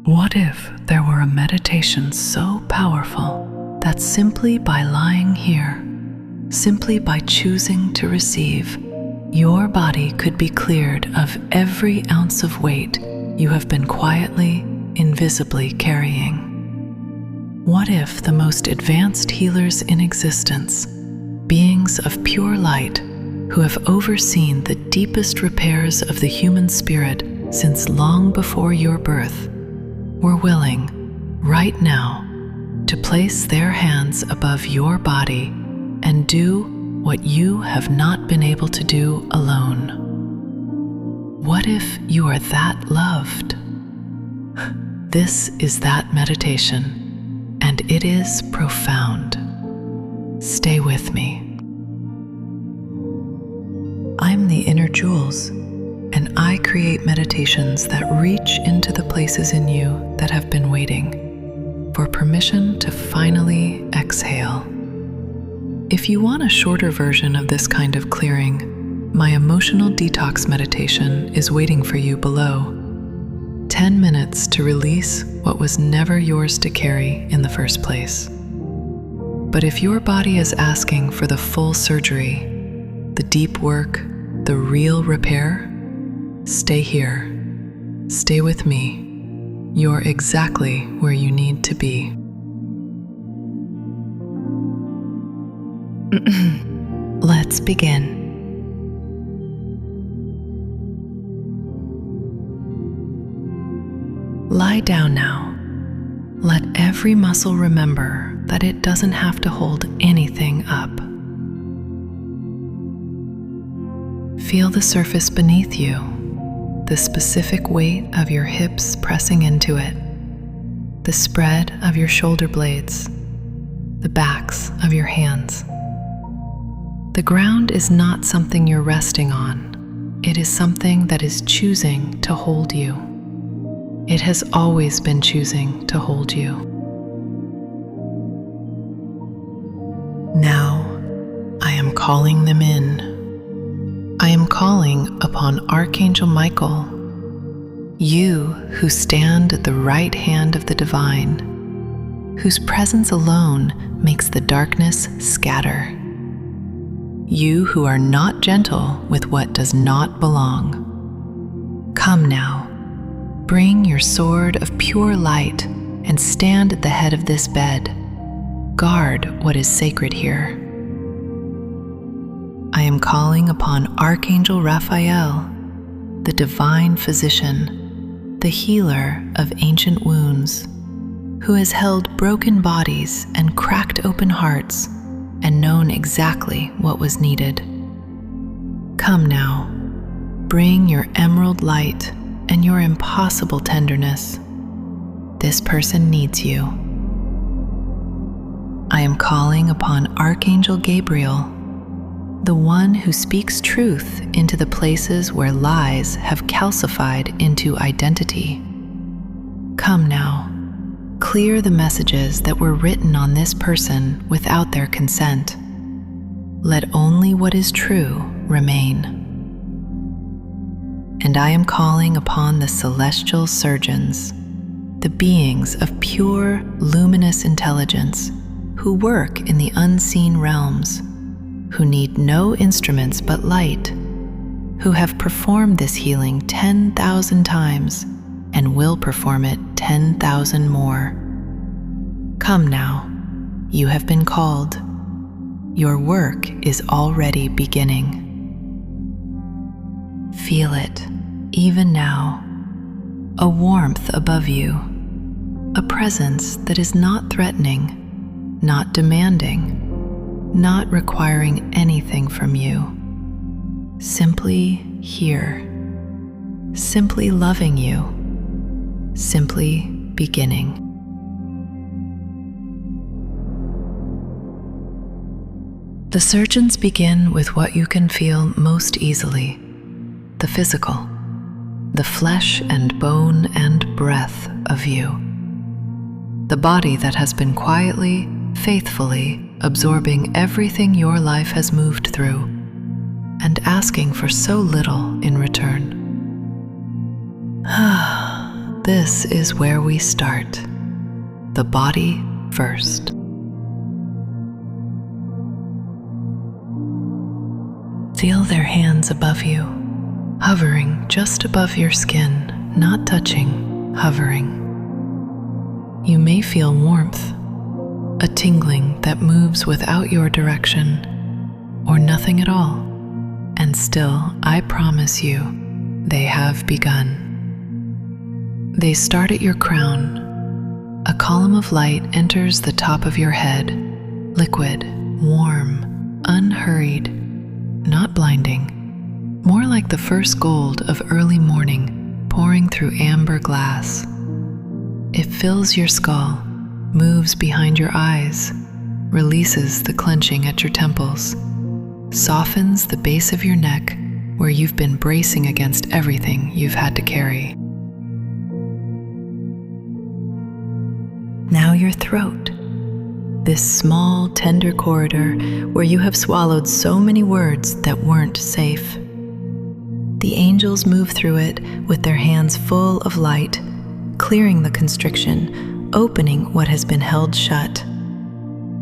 What if there were a meditation so powerful that simply by lying here, simply by choosing to receive, your body could be cleared of every ounce of weight you have been quietly, invisibly carrying? What if the most advanced healers in existence, beings of pure light who have overseen the deepest repairs of the human spirit since long before your birth, were willing, right now, to place their hands above your body and do what you have not been able to do alone? What if you are that loved? This is that meditation, and it is profound. Stay with me. I'm the Inner Jewels, and I create meditations that reach into the places in you that have been waiting for permission to finally exhale. If you want a shorter version of this kind of clearing, my emotional detox meditation is waiting for you below. 10 minutes to release what was never yours to carry in the first place. But if your body is asking for the full surgery, the deep work, the real repair, stay here. Stay with me. You're exactly where you need to be. Let's begin. Lie down now. Let every muscle remember that it doesn't have to hold anything up. Feel the surface beneath you, the specific weight of your hips pressing into it, the spread of your shoulder blades, the backs of your hands. The ground is not something you're resting on. It is something that is choosing to hold you. It has always been choosing to hold you. Now, I am calling them in. I am calling upon Archangel Michael, you who stand at the right hand of the divine, whose presence alone makes the darkness scatter. You who are not gentle with what does not belong. Come now, bring your sword of pure light and stand at the head of this bed. Guard what is sacred here. I am calling upon Archangel Raphael, the divine physician, the healer of ancient wounds, who has held broken bodies and cracked open hearts and known exactly what was needed. Come now, bring your emerald light and your impossible tenderness. This person needs you. I am calling upon Archangel Gabriel, the one who speaks truth into the places where lies have calcified into identity. Come now, clear the messages that were written on this person without their consent. Let only what is true remain. And I am calling upon the celestial surgeons, the beings of pure, luminous intelligence who work in the unseen realms, who need no instruments but light, who have performed this healing 10,000 times and will perform it 10,000 more. Come now, you have been called. Your work is already beginning. Feel it, even now, a warmth above you, a presence that is not threatening, not demanding, not requiring anything from you. Simply here, simply loving you, simply beginning. The surgeons begin with what you can feel most easily, the physical, the flesh and bone and breath of you. The body that has been quietly, faithfully absorbing everything your life has moved through and asking for so little in return. This is where we start. The body first. Feel their hands above you, hovering just above your skin, not touching, hovering. You may feel warmth, a tingling that moves without your direction, or nothing at all. And still, I promise you, they have begun. They start at your crown. A column of light enters the top of your head, liquid, warm, unhurried, not blinding, more like the first gold of early morning pouring through amber glass. It fills your skull, moves behind your eyes, releases the clenching at your temples, softens the base of your neck where you've been bracing against everything you've had to carry. Now your throat, this small, tender corridor where you have swallowed so many words that weren't safe. The angels move through it with their hands full of light, clearing the constriction, opening what has been held shut.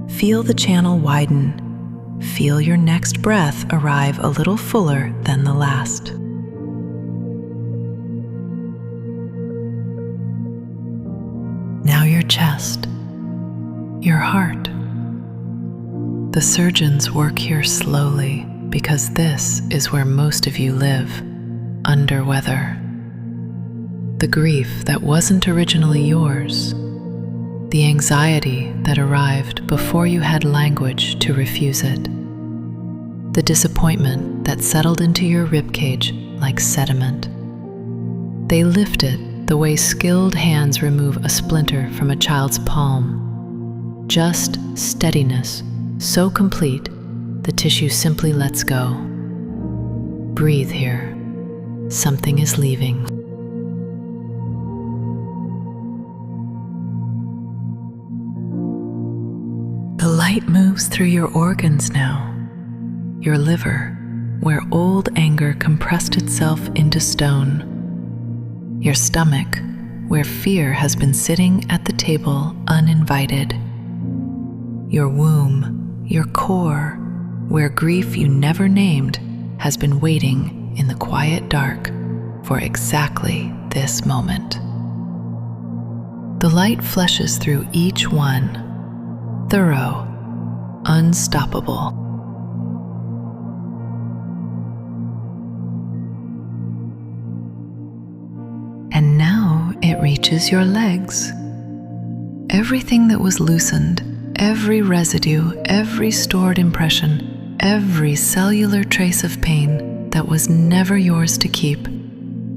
Feel the channel widen. Feel your next breath arrive a little fuller than the last. Now your chest, your heart. The surgeons work here slowly because this is where most of you live, under weather. The grief that wasn't originally yours, the anxiety that arrived before you had language to refuse it, the disappointment that settled into your ribcage like sediment. They lift it the way skilled hands remove a splinter from a child's palm. Just steadiness, so complete, the tissue simply lets go. Breathe here. Something is leaving. The light moves through your organs now. Your liver, where old anger compressed itself into stone. Your stomach, where fear has been sitting at the table uninvited. Your womb, your core, where grief you never named has been waiting in the quiet dark for exactly this moment. The light fleshes through each one, thorough, unstoppable. And now it reaches your legs. Everything that was loosened, every residue, every stored impression, every cellular trace of pain that was never yours to keep,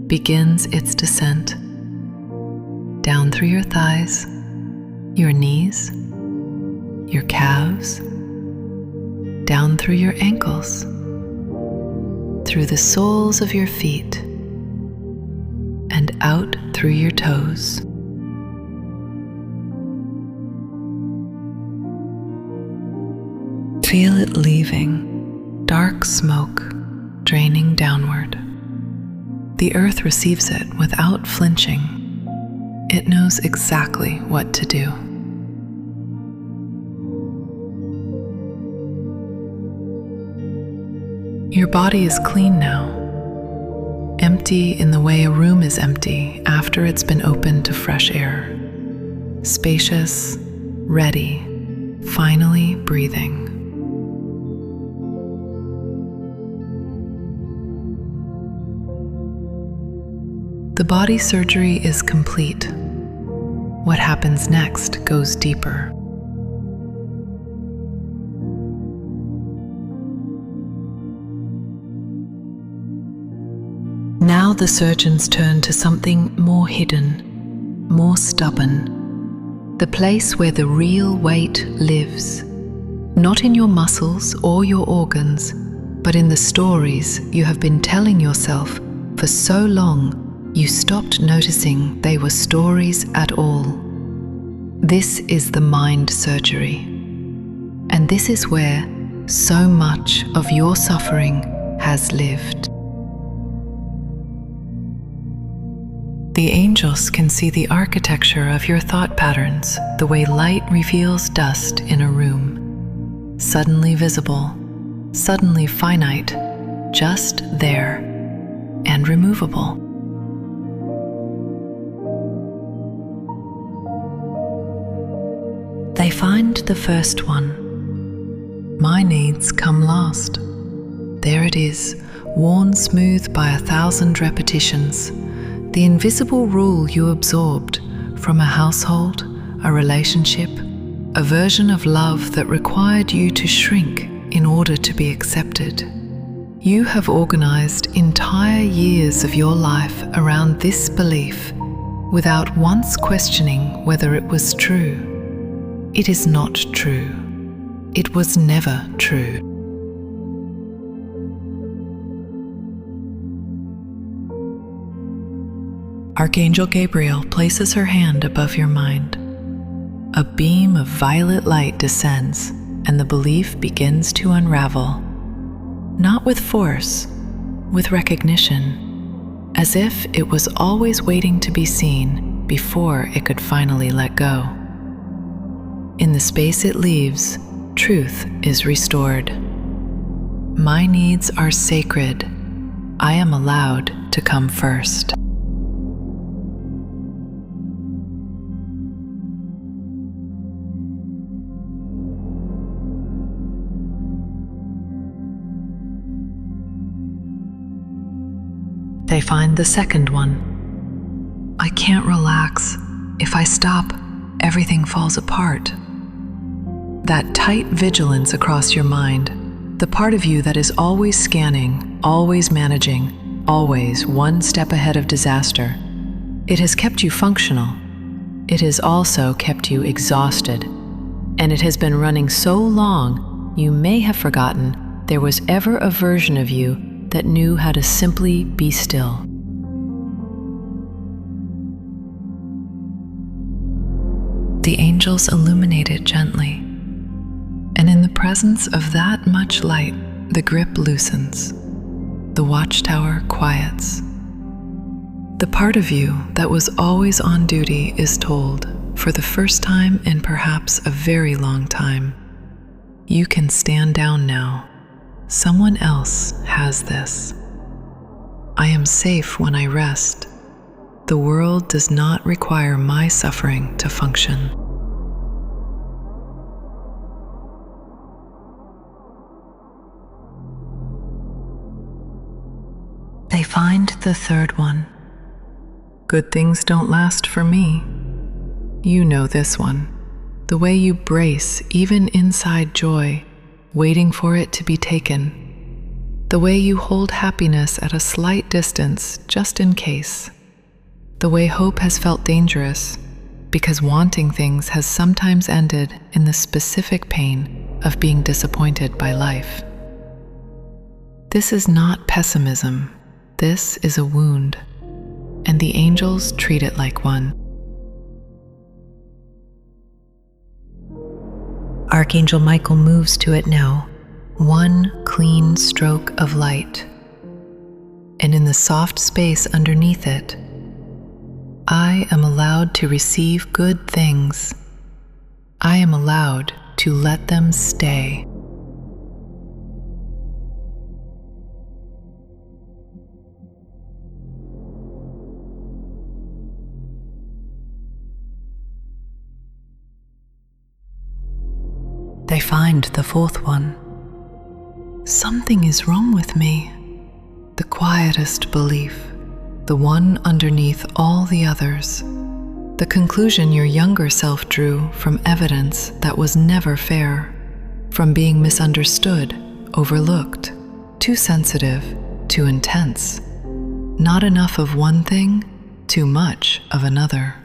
begins its descent. Down through your thighs, your knees, your calves, down through your ankles, through the soles of your feet, and out through your toes. Feel it leaving, dark smoke draining downward. The earth receives it without flinching. It knows exactly what to do. Your body is clean now, empty in the way a room is empty after it's been opened to fresh air. Spacious, ready, finally breathing. The body surgery is complete. What happens next goes deeper. Now the surgeons turn to something more hidden, more stubborn. The place where the real weight lives. Not in your muscles or your organs, but in the stories you have been telling yourself for so long you stopped noticing they were stories at all. This is the mind surgery. And this is where so much of your suffering has lived. The angels can see the architecture of your thought patterns, the way light reveals dust in a room. Suddenly visible, suddenly finite, just there, and removable. They find the first one. My needs come last. There it is, worn smooth by 1,000 repetitions. The invisible rule you absorbed from a household, a relationship, a version of love that required you to shrink in order to be accepted. You have organized entire years of your life around this belief without once questioning whether it was true. It is not true. It was never true. Archangel Gabriel places her hand above your mind. A beam of violet light descends, and the belief begins to unravel. Not with force, with recognition, as if it was always waiting to be seen before it could finally let go. In the space it leaves, truth is restored. My needs are sacred. I am allowed to come first. They find the second one. I can't relax. If I stop, everything falls apart. That tight vigilance across your mind, the part of you that is always scanning, always managing, always one step ahead of disaster, it has kept you functional. It has also kept you exhausted. And it has been running so long, you may have forgotten there was ever a version of you that knew how to simply be still. The angels illuminate it gently, and in the presence of that much light, the grip loosens. The watchtower quiets. The part of you that was always on duty is told, for the first time in perhaps a very long time, you can stand down now. Someone else has this. I am safe when I rest. The world does not require my suffering to function. They find the third one. Good things don't last for me. You know this one. The way you brace even inside joy, waiting for it to be taken. The way you hold happiness at a slight distance just in case. The way hope has felt dangerous because wanting things has sometimes ended in the specific pain of being disappointed by life. This is not pessimism. This is a wound, and the angels treat it like one. Archangel Michael moves to it now, one clean stroke of light. And in the soft space underneath it, I am allowed to receive good things. I am allowed to let them stay. They find the fourth one. Something is wrong with me. The quietest belief, the one underneath all the others. The conclusion your younger self drew from evidence that was never fair, from being misunderstood, overlooked, too sensitive, too intense. Not enough of one thing, too much of another.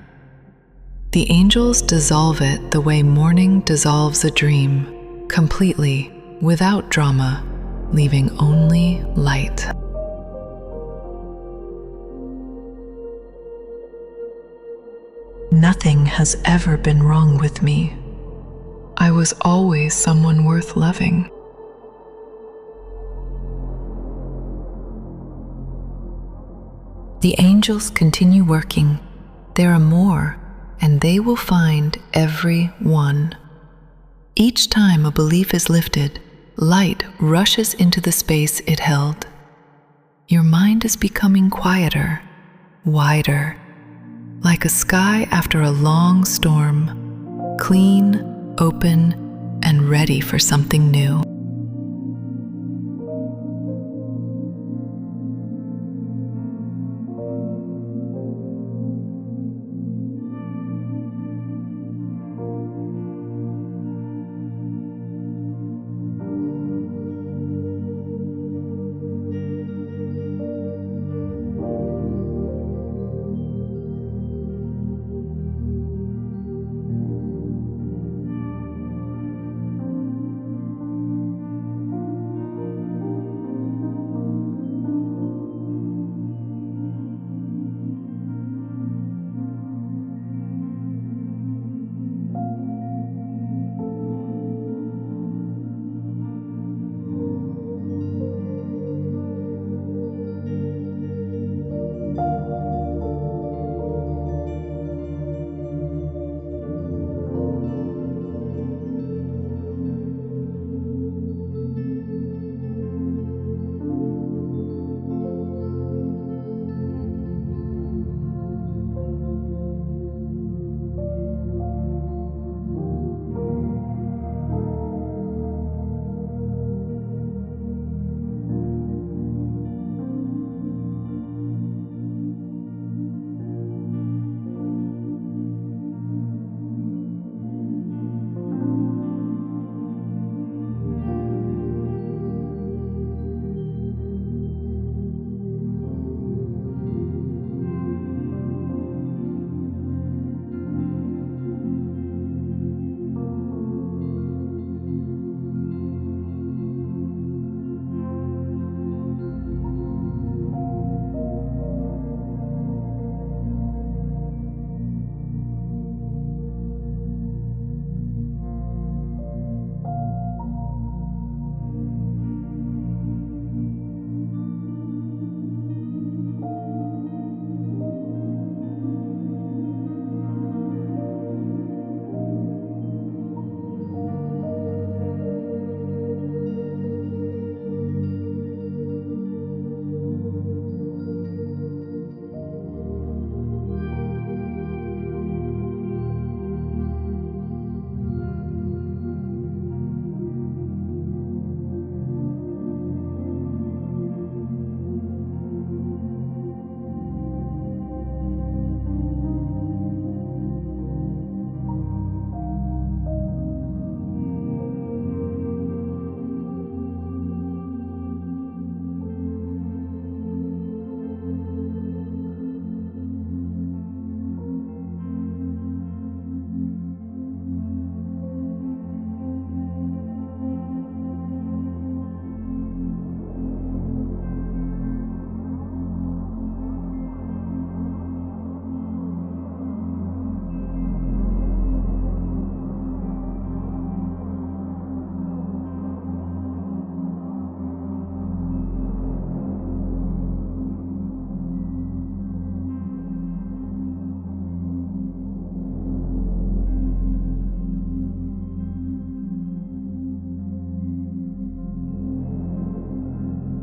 The angels dissolve it the way morning dissolves a dream, completely, without drama, leaving only light. Nothing has ever been wrong with me. I was always someone worth loving. The angels continue working. There are more, and they will find every one. Each time a belief is lifted, light rushes into the space it held. Your mind is becoming quieter, wider, like a sky after a long storm, clean, open, and ready for something new.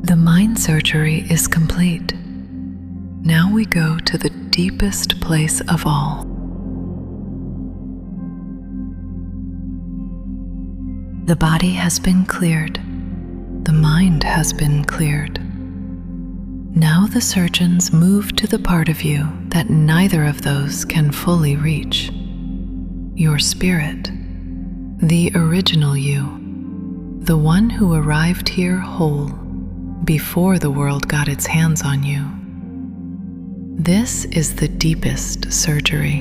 The mind surgery is complete. Now we go to the deepest place of all. The body has been cleared. The mind has been cleared. Now the surgeons move to the part of you that neither of those can fully reach. Your spirit, the original you, the one who arrived here whole before the world got its hands on you. This is the deepest surgery,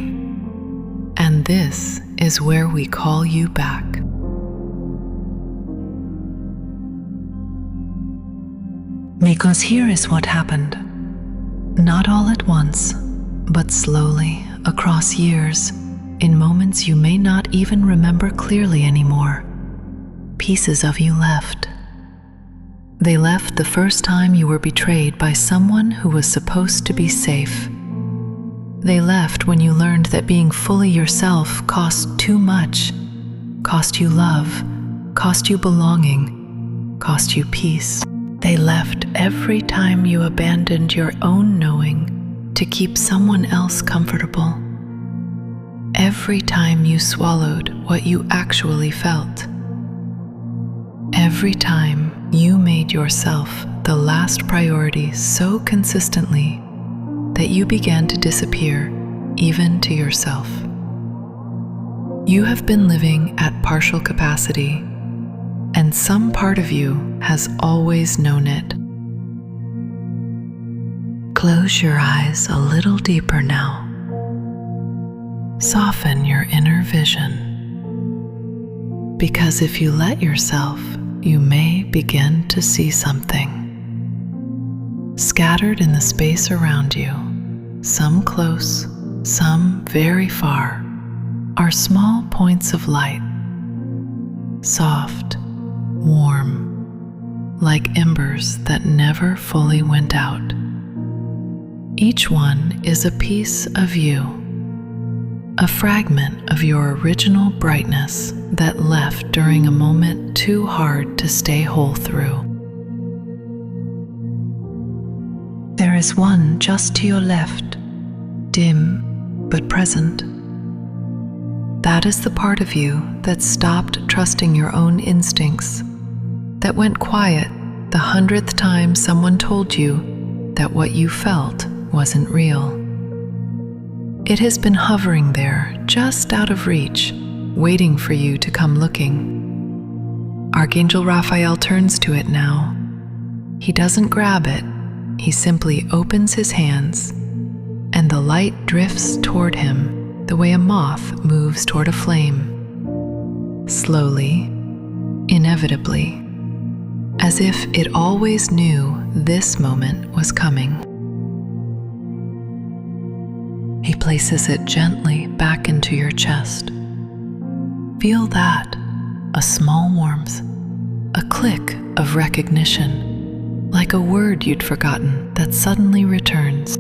and this is where we call you back. Because here is what happened. Not all at once, but slowly, across years, in moments you may not even remember clearly anymore, pieces of you left. They left the first time you were betrayed by someone who was supposed to be safe. They left when you learned that being fully yourself cost too much, cost you love, cost you belonging, cost you peace. They left every time you abandoned your own knowing to keep someone else comfortable. Every time you swallowed what you actually felt. Every time you made yourself the last priority so consistently that you began to disappear even to yourself. You have been living at partial capacity, and some part of you has always known it. Close your eyes a little deeper now. Soften your inner vision, because if you let yourself, you may begin to see something. Scattered in the space around you, some close, some very far, are small points of light, soft, warm, like embers that never fully went out. Each one is a piece of you, a fragment of your original brightness that left during a moment too hard to stay whole through. There is one just to your left, dim but present. That is the part of you that stopped trusting your own instincts, that went quiet the 100th time someone told you that what you felt wasn't real. It has been hovering there, just out of reach, waiting for you to come looking. Archangel Raphael turns to it now. He doesn't grab it, he simply opens his hands, and the light drifts toward him the way a moth moves toward a flame. Slowly, inevitably, as if it always knew this moment was coming. He places it gently back into your chest. Feel that, a small warmth, a click of recognition, like a word you'd forgotten that suddenly returns.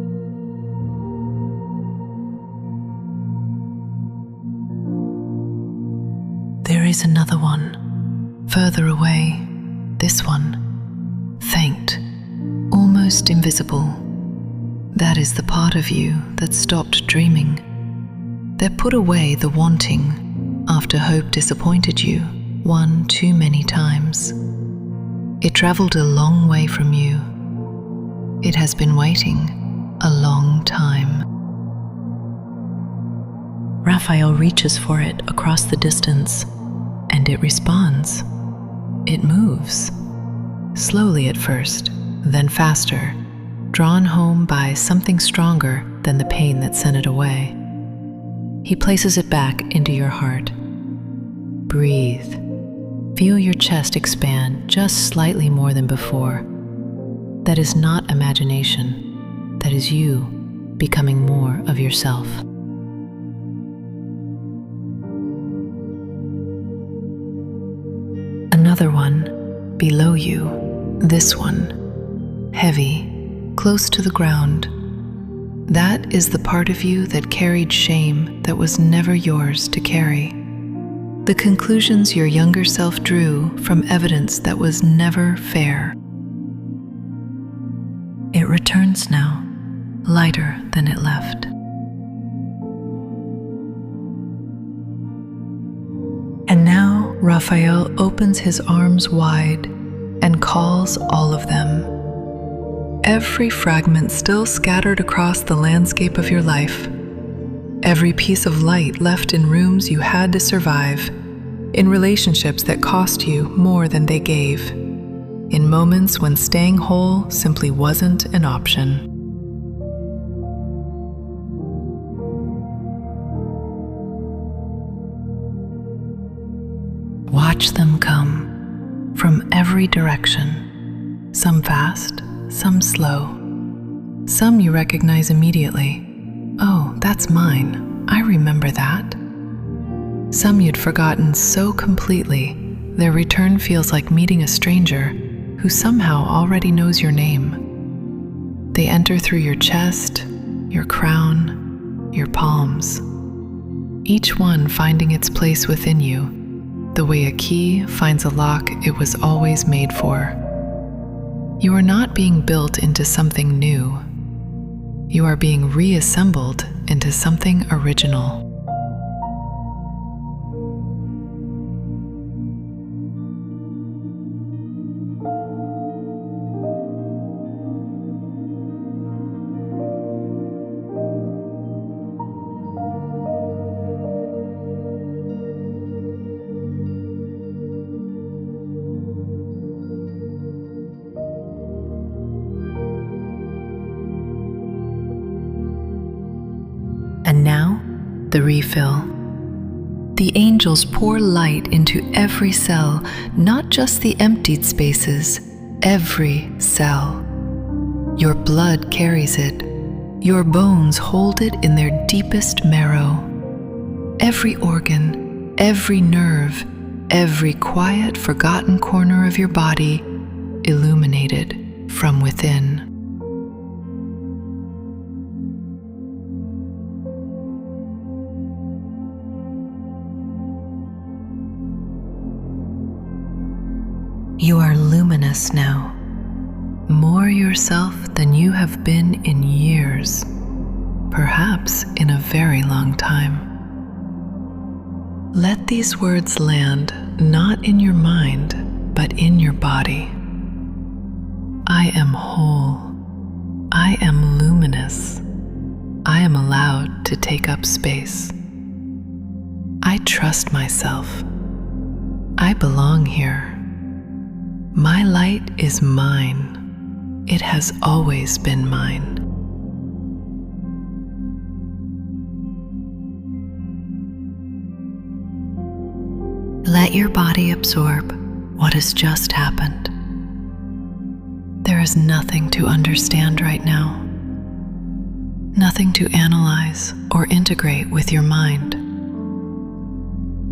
There is another one, further away, this one, faint, almost invisible. That is the part of you that stopped dreaming, that put away the wanting after hope disappointed you one too many times. It traveled a long way from you. It has been waiting a long time. Raphael reaches for it across the distance, and it responds. It moves, slowly at first, then faster, drawn home by something stronger than the pain that sent it away. He places it back into your heart. Breathe. Feel your chest expand just slightly more than before. That is not imagination. That is you becoming more of yourself. Another one below you, this one, heavy, close to the ground. That is the part of you that carried shame that was never yours to carry. The conclusions your younger self drew from evidence that was never fair. It returns now, lighter than it left. And now Raphael opens his arms wide and calls all of them. Every fragment still scattered across the landscape of your life. Every piece of light left in rooms you had to survive, in relationships that cost you more than they gave, in moments when staying whole simply wasn't an option. Watch them come from every direction, some fast, some slow. Some you recognize immediately. Oh, that's mine. I remember that. Some you'd forgotten so completely, their return feels like meeting a stranger who somehow already knows your name. They enter through your chest, your crown, your palms, each one finding its place within you, the way a key finds a lock it was always made for. You are not being built into something new. You are being reassembled into something original. And now, the refill. The angels pour light into every cell, not just the emptied spaces, every cell. Your blood carries it. Your bones hold it in their deepest marrow. Every organ, every nerve, every quiet, forgotten corner of your body, illuminated from within. You are luminous now, more yourself than you have been in years, perhaps in a very long time. Let these words land not in your mind, but in your body. I am whole. I am luminous. I am allowed to take up space. I trust myself. I belong here. My light is mine. It has always been mine. Let your body absorb what has just happened. There is nothing to understand right now, nothing to analyze or integrate with your mind.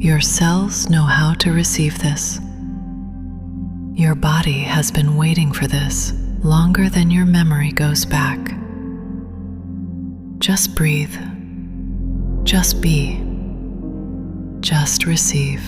Your cells know how to receive this. Your body has been waiting for this longer than your memory goes back. Just breathe. Just be. Just receive.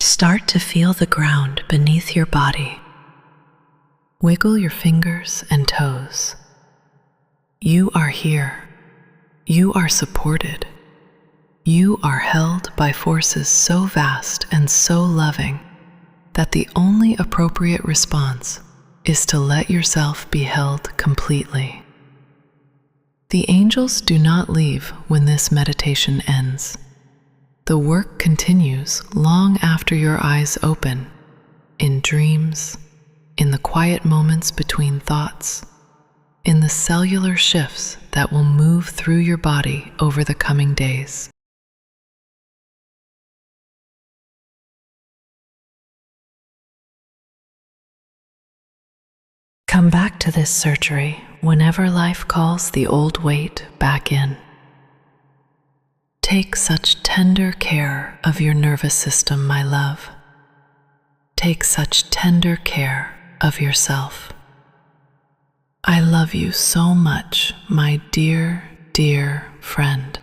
Start to feel the ground beneath your body. Wiggle your fingers and toes. You are here. You are supported. You are held by forces so vast and so loving that the only appropriate response is to let yourself be held completely. The angels do not leave when this meditation ends. The work continues long after your eyes open, in dreams, in the quiet moments between thoughts, in the cellular shifts that will move through your body over the coming days. Come back to this surgery whenever life calls the old weight back in. Take such tender care of your nervous system, my love. Take such tender care of yourself. I love you so much, my dear, dear friend.